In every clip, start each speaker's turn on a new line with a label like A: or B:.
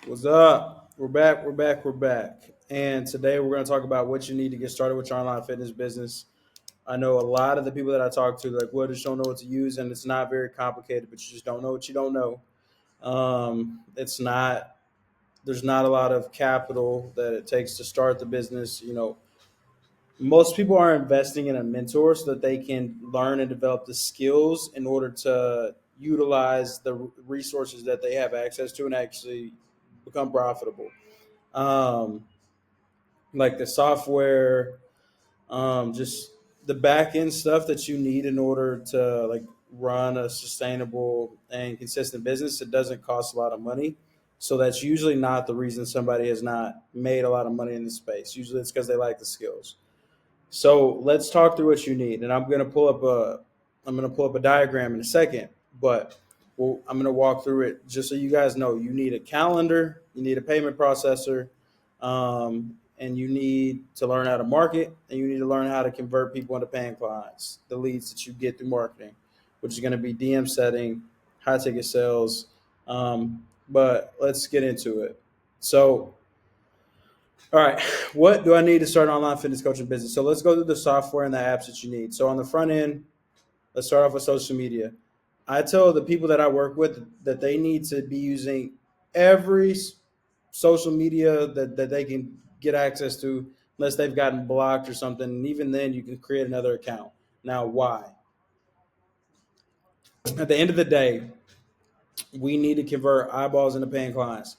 A: What's up? We're back. And today we're going to talk about what you need to get started with your online fitness business. I know a lot of the people that I talk to, like, well, just don't know what to use, and it's not very complicated, but you just don't know what you don't know. It's not, there's not a lot of capital that it takes to start the business. Most people are investing in a mentor so that they can learn and develop the skills in order to utilize the resources that they have access to and actually become profitable. um, like the software, just the back end stuff that you need in order to like run a sustainable and consistent business. It doesn't cost a lot of money. So that's usually not the reason somebody has not made a lot of money in this space. Usually it's because they lack the skills. So let's talk through what you need. And I'm gonna pull up a diagram in a second, but I'm gonna walk through it just so you guys know. You need a calendar, you need a payment processor, and you need to learn how to market, and you need to learn how to convert people into paying clients, the leads that you get through marketing, which is going to be DM setting, high ticket sales. But let's get into it. So all right, what do I need to start an online fitness coaching business? So let's go through the software and the apps that you need. So on the front end, let's start off with social media. I tell the people that I work with that they need to be using every social media that they can get access to, unless they've gotten blocked or something. And even then, you can create another account. Now, why? At the end of the day, we need to convert eyeballs into paying clients.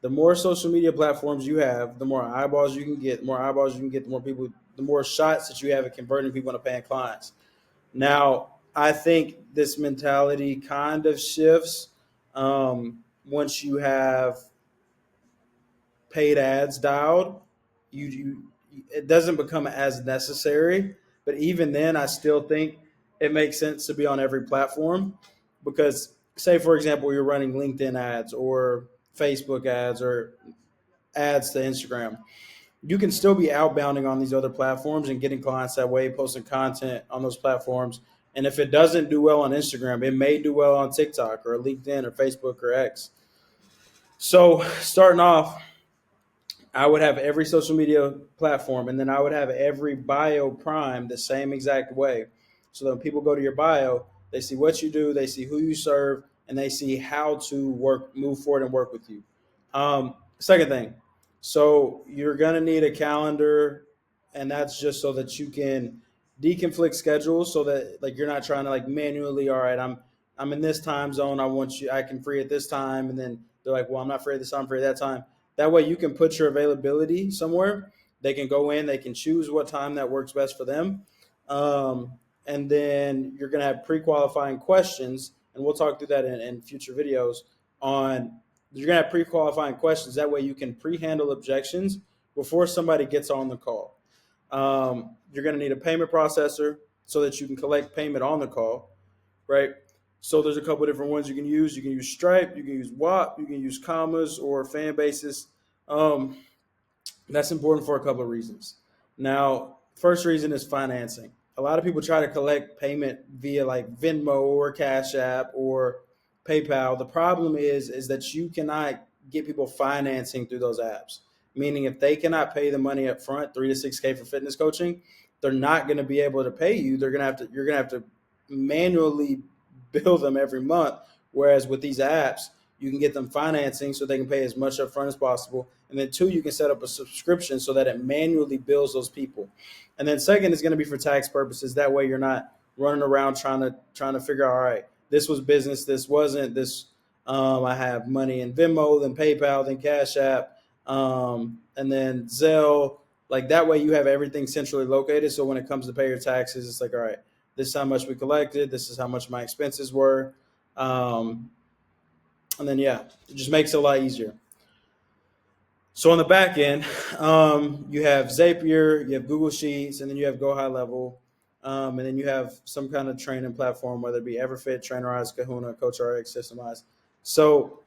A: The more social media platforms you have, the more eyeballs you can get. The more eyeballs you can get, the more people, the more shots that you have at converting people into paying clients. Now, I think this mentality kind of shifts once you have paid ads dialed. You it doesn't become as necessary, but even then, I still think it makes sense to be on every platform because, say, for example, you're running LinkedIn ads or Facebook ads or ads to Instagram. You can still be outbounding on these other platforms and getting clients that way, posting content on those platforms. And if it doesn't do well on Instagram, it may do well on TikTok or LinkedIn or Facebook or X. So, starting off, I would have every social media platform, and then I would have every bio prime the same exact way. So that when people go to your bio, they see what you do, they see who you serve, and they see how to move forward, and work with you. Second thing, so you're gonna need a calendar, and that's just so that you can deconflict schedules, so that like you're not trying to like manually. All right, I'm in this time zone. I can free at this time, and then they're like, well, I'm not free at this time. I'm free at that time. That way you can put your availability somewhere. They can go in, they can choose what time that works best for them. And then you're going to have pre-qualifying questions, and we'll talk through that in future videos. On You're going to have pre-qualifying questions. That way you can pre-handle objections before somebody gets on the call. You're going to need a payment processor so that you can collect payment on the call, right? So there's a couple of different ones you can use. You can use Stripe, you can use WAP, you can use Commas or Fan Basis. Um, that's important for a couple of reasons. Now, first reason is financing. A lot of people try to collect payment via like Venmo or Cash App or PayPal. The problem is that you cannot get people financing through those apps. Meaning, if they cannot pay the money up front, 3 to 6K for fitness coaching, they're not going to be able to pay you. You're gonna have to manually bill them every month. Whereas with these apps, you can get them financing so they can pay as much upfront as possible. And then two, you can set up a subscription so that it manually bills those people. And then second is going to be for tax purposes. That way you're not running around trying to figure out, all right, this was business, this wasn't, this I have money in Venmo, then PayPal, then Cash App, and then Zelle. Like that way you have everything centrally located. So when it comes to pay your taxes, it's like, all right, this is how much we collected, this is how much my expenses were. And then yeah, it just makes it a lot easier. So on the back end, you have Zapier, you have Google Sheets, and then you have Go High Level, and then you have some kind of training platform, whether it be Everfit, Trainerize, Kahuna, CoachRx, Systemize. So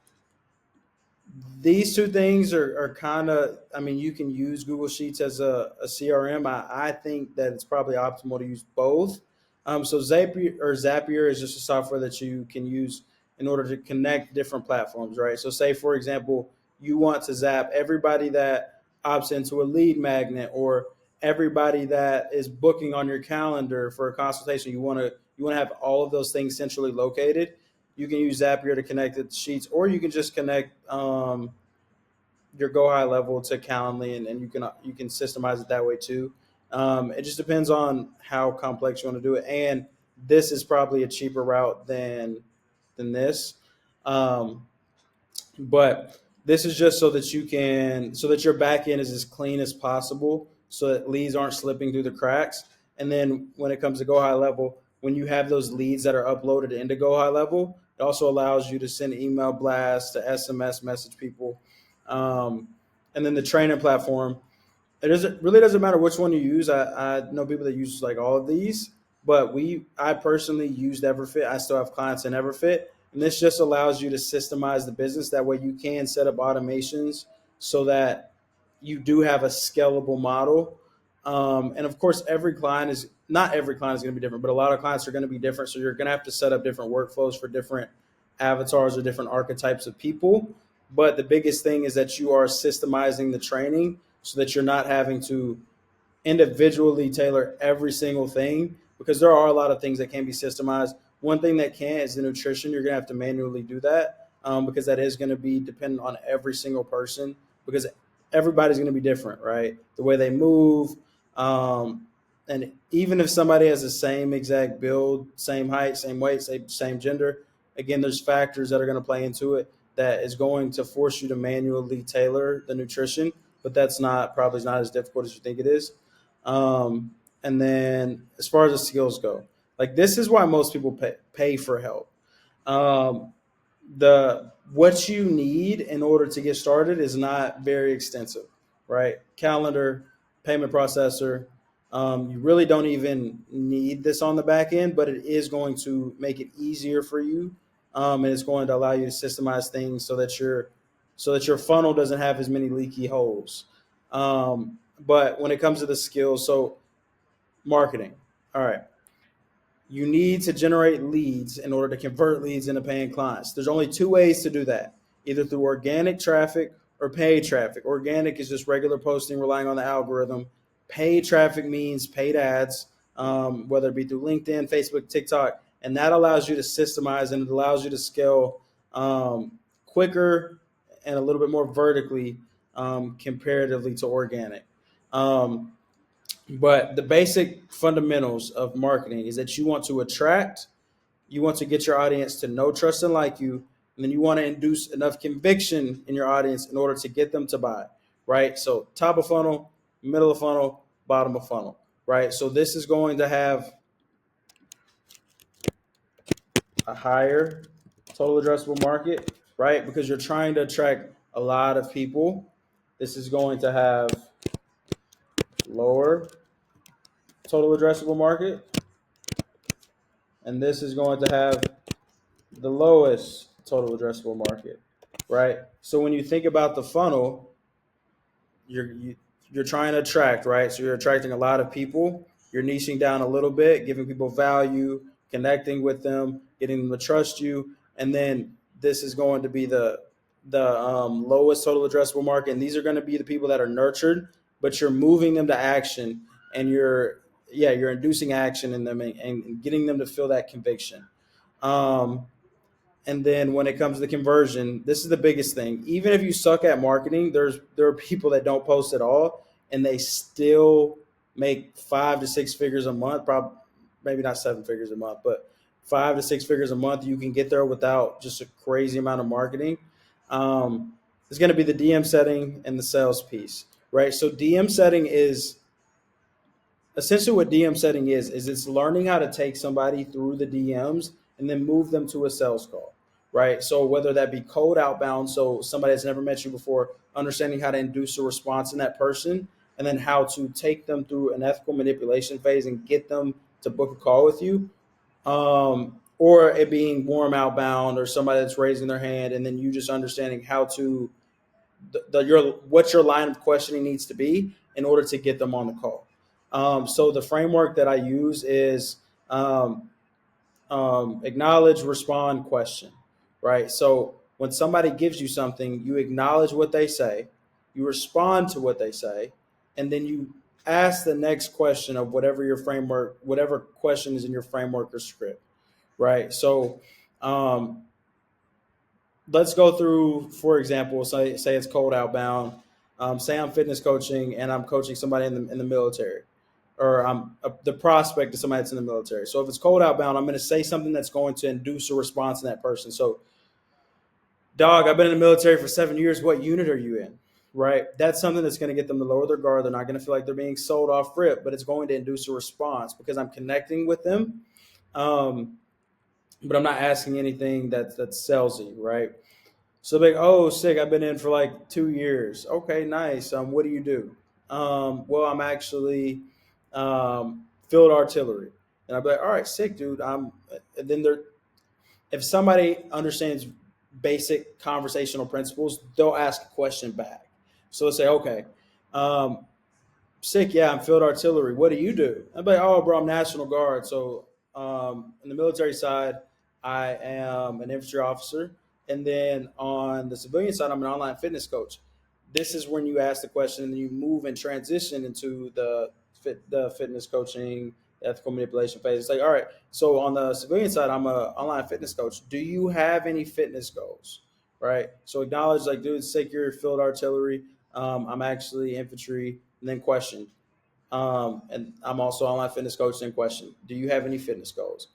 A: these two things are kind of, I mean, you can use Google Sheets as a CRM. I think that it's probably optimal to use both. So Zapier is just a software that you can use in order to connect different platforms, right? So say, for example, you want to zap everybody that opts into a lead magnet, or everybody that is booking on your calendar for a consultation. You want to have all of those things centrally located. You can use Zapier to connect it to Sheets, or you can just connect your Go High level to Calendly, and you can systemize it that way too. It just depends on how complex you want to do it, and this is probably a cheaper route than this. Um, but this is just so that your back end is as clean as possible, so that leads aren't slipping through the cracks. And then when it comes to Go High Level, when you have those leads that are uploaded into Go High Level, it also allows you to send email blasts, to SMS message people. um, and then the training platform, it really doesn't matter which one you use. I know people that use like all of these, but I personally used Everfit. I still have clients in Everfit, and this just allows you to systemize the business. That way, you can set up automations so that you do have a scalable model. And of course, every client is not every client is going to be different, but a lot of clients are going to be different. So you're going to have to set up different workflows for different avatars or different archetypes of people. But the biggest thing is that you are systemizing the training so that you're not having to individually tailor every single thing, because there are a lot of things that can be systemized. One thing that can is the nutrition. You're going to have to manually do that, because that is going to be dependent on every single person, because everybody's going to be different, right? The way they move. And even if somebody has the same exact build, same height, same weight, same gender, again, there's factors that are going to play into it that is going to force you to manually tailor the nutrition, but that's not probably not as difficult as you think it is. And then as far as the skills go, like this is why most people pay for help. Um, the what you need in order to get started is not very extensive, right? Calendar, payment processor. You really don't even need this on the back end, but it is going to make it easier for you, and it's going to allow you to systemize things so that your funnel doesn't have as many leaky holes. But when it comes to the skills, so marketing, all right, you need to generate leads in order to convert leads into paying clients. There's only two ways to do that, either through organic traffic or paid traffic. Organic is just regular posting, relying on the algorithm. Paid traffic means paid ads, whether it be through LinkedIn, Facebook, TikTok, and that allows you to systemize, and it allows you to scale quicker and a little bit more vertically, comparatively to organic. Um, but the basic fundamentals of marketing is that you want to get your audience to know, trust, and like you, and then you want to induce enough conviction in your audience in order to get them to buy, right? So top of funnel, middle of funnel, bottom of funnel, right? So this is going to have a higher total addressable market, right? Because you're trying to attract a lot of people. This is going to have lower total addressable market, and this is going to have the lowest total addressable market, right? So when you think about the funnel, you're you, you're trying to attract, right? So you're attracting a lot of people. You're niching down a little bit, giving people value, connecting with them, getting them to trust you, and then this is going to be the lowest total addressable market. And these are going to be the people that are nurtured, but you're moving them to action, and you're inducing action in them, and getting them to feel that conviction. Um, and then when it comes to the conversion, this is the biggest thing. Even if you suck at marketing, there are people that don't post at all, and they still make 5 to 6 figures a month. Probably maybe not 7 figures a month, but 5 to 6 figures a month. You can get there without just a crazy amount of marketing. Um, it's going to be the DM setting and the sales piece, right? So DM setting is essentially what DM setting is it's learning how to take somebody through the DMs and then move them to a sales call, right? So whether that be cold outbound, so somebody that's never met you before, understanding how to induce a response in that person, and then how to take them through an ethical manipulation phase and get them to book a call with you, or it being warm outbound, or somebody that's raising their hand, and then you just understanding how to what your line of questioning needs to be in order to get them on the call. So the framework that I use is acknowledge, respond, question, right? So When somebody gives you something, you acknowledge what they say, you respond to what they say, and then you ask the next question of whatever your framework, whatever question is in your framework or script, right? So um, let's go through, for example, say it's cold outbound. Say I'm fitness coaching and I'm coaching somebody in the military, or I'm the prospect of somebody that's in the military. So if it's cold outbound, I'm going to say something that's going to induce a response in that person. So, dog, I've been in the military for 7 years. What unit are you in? Right? That's something that's going to get them to lower their guard. They're not going to feel like they're being sold off rip, but it's going to induce a response because I'm connecting with them. Um, but I'm not asking anything that's salesy, right? So like, oh, sick, I've been in for like 2 years. Okay, nice. What do you do? Well, I'm actually field artillery. And I'd be like, all right, sick, dude. And then if somebody understands basic conversational principles, they'll ask a question back. So they'll say, okay, um, sick, yeah, I'm field artillery. What do you do? I'm like, oh, bro, I'm National Guard. So in the military side, I am an infantry officer. And then on the civilian side, I'm an online fitness coach. This is when you ask the question and then you move and transition into the fitness coaching, ethical manipulation phase. It's like, all right, so on the civilian side, I'm an online fitness coach. Do you have any fitness goals? Right. So acknowledge, like, dude, sick, you're field artillery. I'm actually infantry. And then question. And I'm also online fitness coach. Then question. Do you have any fitness goals?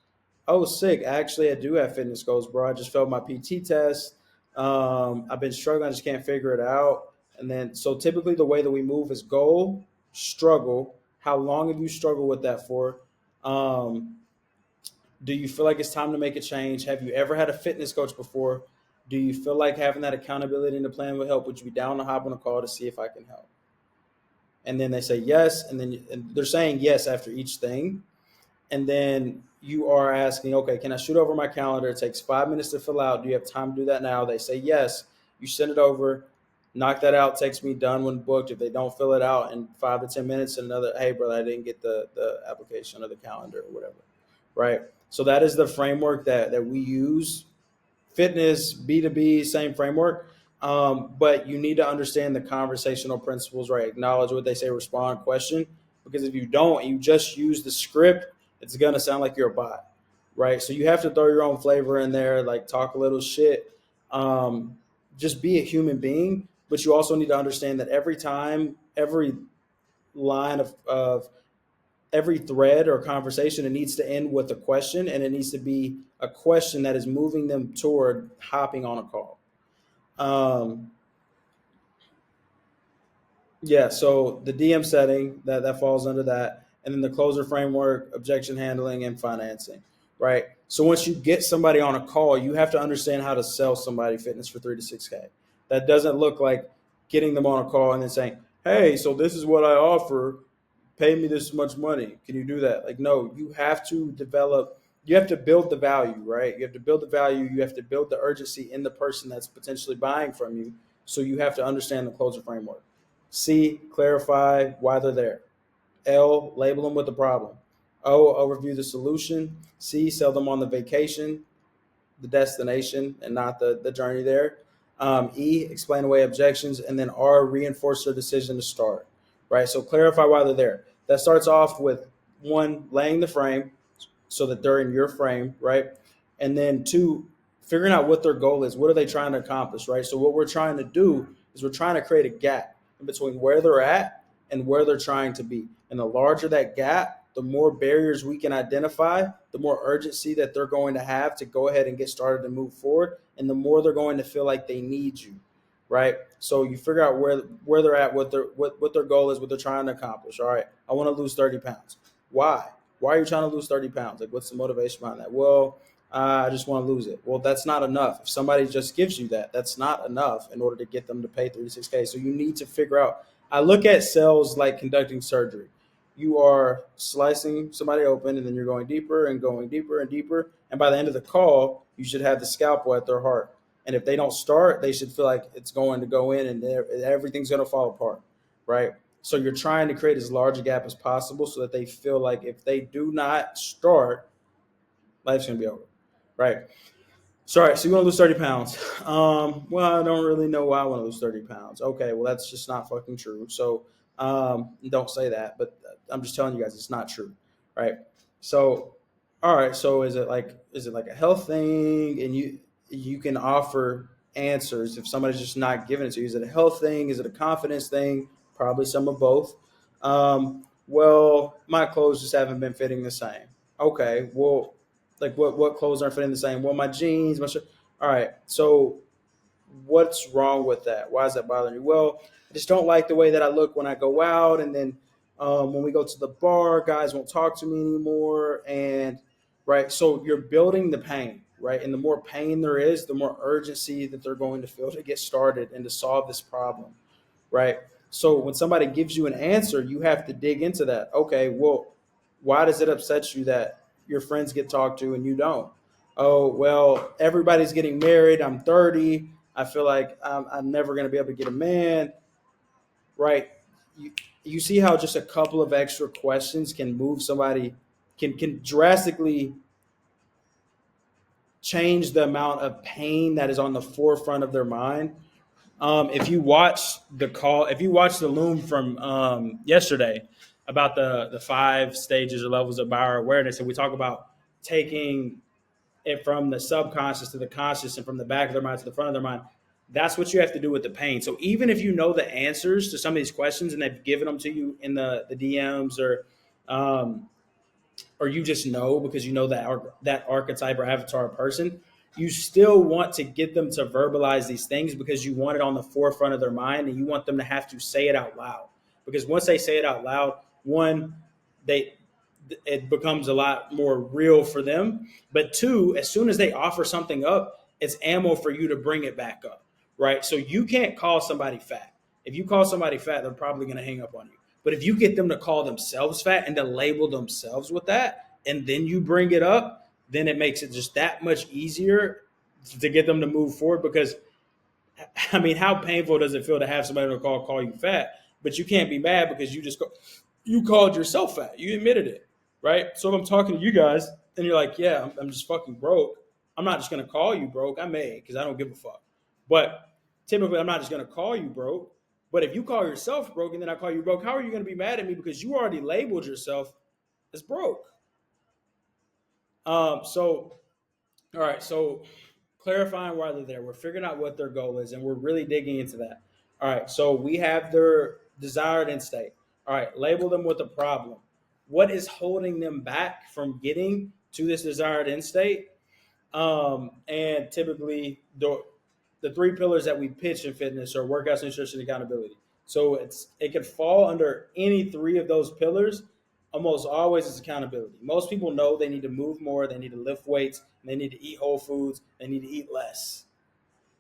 A: Oh, sick. Actually, I do have fitness goals, bro. I just failed my PT test. I've been struggling. I just can't figure it out. And then, so typically the way that we move is goal, struggle. How long have you struggled with that for? Um, do you feel like it's time to make a change? Have you ever had a fitness coach before? Do you feel like having that accountability in the plan would help? Would you be down to hop on a call to see if I can help? And then they say yes, and they're saying yes after each thing, and then you are asking, okay, can I shoot over my calendar? It takes 5 minutes to fill out. Do you have time to do that now? They say yes. You send it over, knock that out. Text me done when booked. If they don't fill it out in 5 to 10 minutes, another, hey brother, I didn't get the application or the calendar or whatever, right? So that is the framework that we use. Fitness, B2B, same framework. But you need to understand the conversational principles, right? Acknowledge what they say, respond, question. Because if you don't, you just use the script, it's going to sound like you're a bot, right? So you have to throw your own flavor in there, like talk a little shit. Just be a human being. But you also need to understand that every time, every line of every thread or conversation, it needs to end with a question, and it needs to be a question that is moving them toward hopping on a call. Um, yeah, so the DM setting that falls under that, and then the closer framework, objection handling, and financing, right? So once you get somebody on a call, you have to understand how to sell somebody fitness for 3 to 6K. That doesn't look like getting them on a call and then saying, "Hey, so this is what I offer. Pay me this much money. Can you do that?" Like, no, you have to develop. You have to build the value, right? You have to build the value. You have to build the urgency in the person that's potentially buying from you. So you have to understand the closer framework. C, clarify why they're there. L, label them with the problem. O, overview the solution. C, sell them on the vacation, the destination, and not the journey there. E, explain away objections. And then R, reinforce their decision to start, right? So clarify why they're there. That starts off with one, laying the frame so that they're in your frame, right? And then two, figuring out what their goal is. What are they trying to accomplish, right? So what we're trying to do is we're trying to create a gap in between where they're at and where they're trying to be. And the larger that gap, the more barriers we can identify, the more urgency that they're going to have to go ahead and get started and move forward, and the more they're going to feel like they need you, right? So you figure out where they're at, what their goal is, what they're trying to accomplish. All right, I want to lose 30 pounds. Why? Why are you trying to lose 30 pounds? Like, what's the motivation behind that? Well, I just want to lose it. Well, that's not enough. If somebody just gives you that, that's not enough in order to get them to pay 36K. So you need to figure out. I look at sales like conducting surgery. You are slicing somebody open, and then you're going deeper and going deeper and deeper. And by the end of the call, you should have the scalpel at their heart. And if they don't start, they should feel like it's going to go in and everything's going to fall apart, right? So you're trying to create as large a gap as possible so that they feel like if they do not start, life's going to be over, right? Sorry, so you want to lose 30 pounds. Well, I don't really know why I want to lose 30 pounds. Okay, well, that's just not fucking true. So don't say that, but I'm just telling you guys it's not true, right? So, all right, so is it like a health thing, and you can offer answers if somebody's just not giving it to you? Is it a health thing? Is it a confidence thing? Probably some of both. Well, my clothes just haven't been fitting the same. Okay, well, like what clothes aren't fitting the same? Well, my jeans, my shirt. All right, so what's wrong with that? Why is that bothering you? Well, I just don't like the way that I look when I go out, and then when we go to the bar, guys won't talk to me anymore, and right. So you're building the pain, right? And the more pain there is, the more urgency that they're going to feel to get started and to solve this problem, right? So when somebody gives you an answer, you have to dig into that. Okay, well, why does it upset you that your friends get talked to and you don't? Oh, well, everybody's getting married. I'm 30. I feel like I'm never going to be able to get a man, right? You, you see how just a couple of extra questions can move somebody, can drastically change the amount of pain that is on the forefront of their mind. If you watch if you watch the Loom from yesterday about the 5 stages or levels of bioawareness, and we talk about taking it from the subconscious to the conscious and from the back of their mind to the front of their mind. That's what you have to do with the pain. So even if you know the answers to some of these questions and they've given them to you in the DMs, um, or you just know because you know that archetype or avatar person, you still want to get them to verbalize these things because you want it on the forefront of their mind and you want them to have to say it out loud. Because once they say it out loud, one, they it becomes a lot more real for them. But two, as soon as they offer something up, it's ammo for you to bring it back up, right? So you can't call somebody fat. If you call somebody fat, they're probably going to hang up on you. But if you get them to call themselves fat and to label themselves with that, and then you bring it up, then it makes it just that much easier to get them to move forward. Because I mean, how painful does it feel to have somebody to call you fat? But you can't be mad because you called yourself fat. You admitted it, right? So if I'm talking to you guys and you're like, yeah, I'm just fucking broke. I'm not just gonna call you broke. I may because I don't give a fuck. But typically, I'm not just gonna call you broke. But if you call yourself broke and then I call you broke, how are you gonna be mad at me because you already labeled yourself as broke? So all right, so clarifying why they're there. We're figuring out what their goal is, and we're really digging into that. All right, so we have their desired end state. All right, label them with a problem. What is holding them back from getting to this desired end state? And typically, the 3 pillars that we pitch in fitness are workouts, nutrition, accountability. So it could fall under any 3 of those pillars. Almost always it's accountability. Most people know they need to move more, they need to lift weights, and they need to eat whole foods, they need to eat less,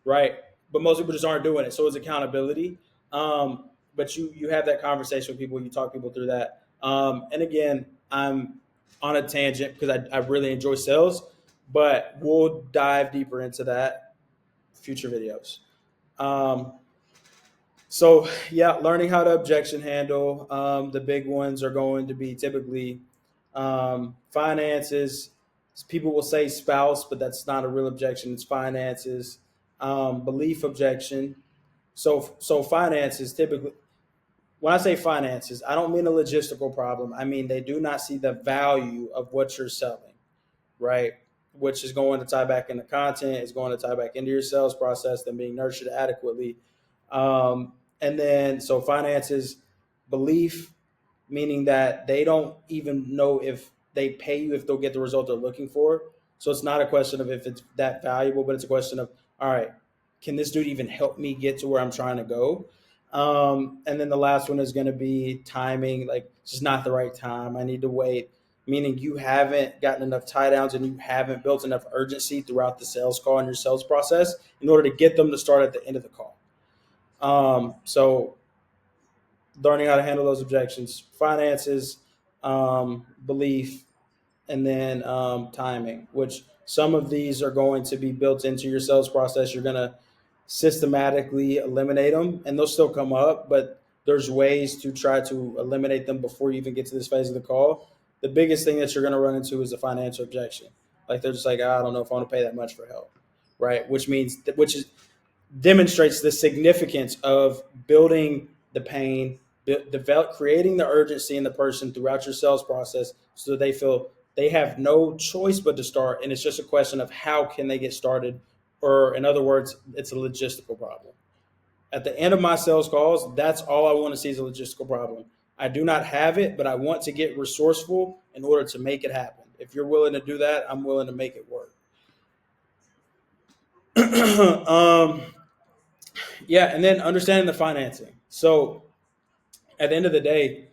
A: right? But most people just aren't doing it. So it's accountability. But you have that conversation with people, you talk people through that. And again, I'm on a tangent because I really enjoy sales, but we'll dive deeper into that future videos. Um, so yeah, learning how to objection handle. The big ones are going to be typically finances. People will say spouse, but that's not a real objection. It's finances. Belief objection. So finances typically. When I say finances, I don't mean a logistical problem. I mean they do not see the value of what you're selling, right? Which is going to tie back into content, is going to tie back into your sales process, then being nurtured adequately. And then, so finances, belief, meaning that they don't even know if they pay you if they'll get the result they're looking for. So it's not a question of if it's that valuable, but it's a question of, all right, can this dude even help me get to where I'm trying to go? And then the last one is going to be timing. Like, it's just not the right time. I need to wait, meaning you haven't gotten enough tie downs and you haven't built enough urgency throughout the sales call and your sales process in order to get them to start at the end of the call. So learning how to handle those objections, finances, belief, and then timing, which some of these are going to be built into your sales process. You're going to systematically eliminate them, and they'll still come up, but there's ways to try to eliminate them before you even get to this phase of the call. The biggest thing that you're going to run into is a financial objection. Like they're just like, I don't know if I want to pay that much for help. right? Which is demonstrates the significance of building the pain, creating the urgency in the person throughout your sales process, so they feel they have no choice but to start, and it's just a question of how can they get started, or in other words, it's a logistical problem. At the end of my sales calls, that's all I want to see is a logistical problem. I do not have it, but I want to get resourceful in order to make it happen. If you're willing to do that, I'm willing to make it work. um, yeah, and then understanding the financing. So at the end of the day,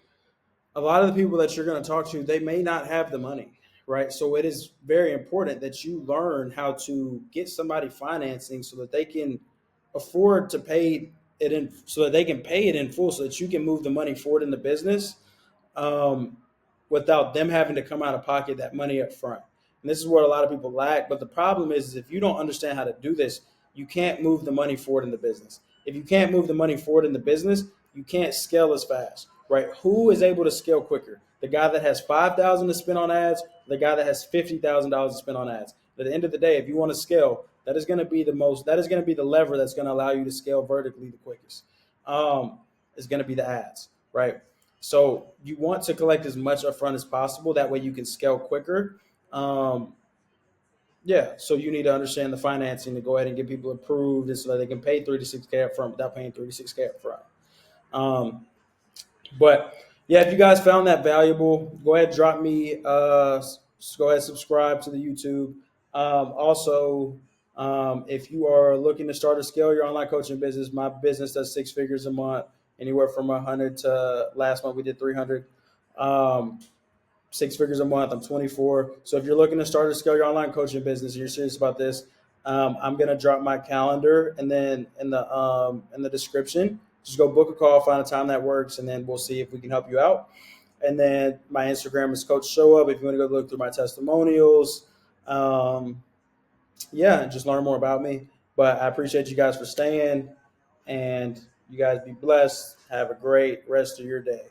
A: a lot of the people that you're going to talk to, they may not have the money, right? So it is very important that you learn how to get somebody financing so that they can afford to pay it in, so that they can pay it in full, so that you can move the money forward in the business, um, without them having to come out of pocket that money up front. And this is what a lot of people lack. But the problem is if you don't understand how to do this, you can't move the money forward in the business. If you can't move the money forward in the business, you can't scale as fast, right? Who is able to scale quicker? The guy that has 5,000 to spend on ads, the guy that has $50,000 to spend on ads. At the end of the day, if you want to scale, that is going to be that is going to be the lever that's going to allow you to scale vertically the quickest. Is going to be the ads, right? So you want to collect as much upfront as possible. That way you can scale quicker. Um, yeah. So you need to understand the financing to go ahead and get people approved, and so that they can pay 3 to 6K upfront without paying 3 to 6K upfront. Um, but yeah, if you guys found that valuable, go ahead, drop me, go ahead, subscribe to the YouTube. Also, if you are looking to start or scale your online coaching business, my business does 6 figures a month, anywhere from 100 to last month we did 300. 6 figures a month. I'm 24. So if you're looking to start or scale your online coaching business and you're serious about this, I'm gonna drop my calendar and then in the description. Just go book a call, find a time that works, and then we'll see if we can help you out. And then my Instagram is Coach Show Up. If you want to go look through my testimonials, um, yeah, and just learn more about me. But I appreciate you guys for staying, and you guys be blessed. Have a great rest of your day.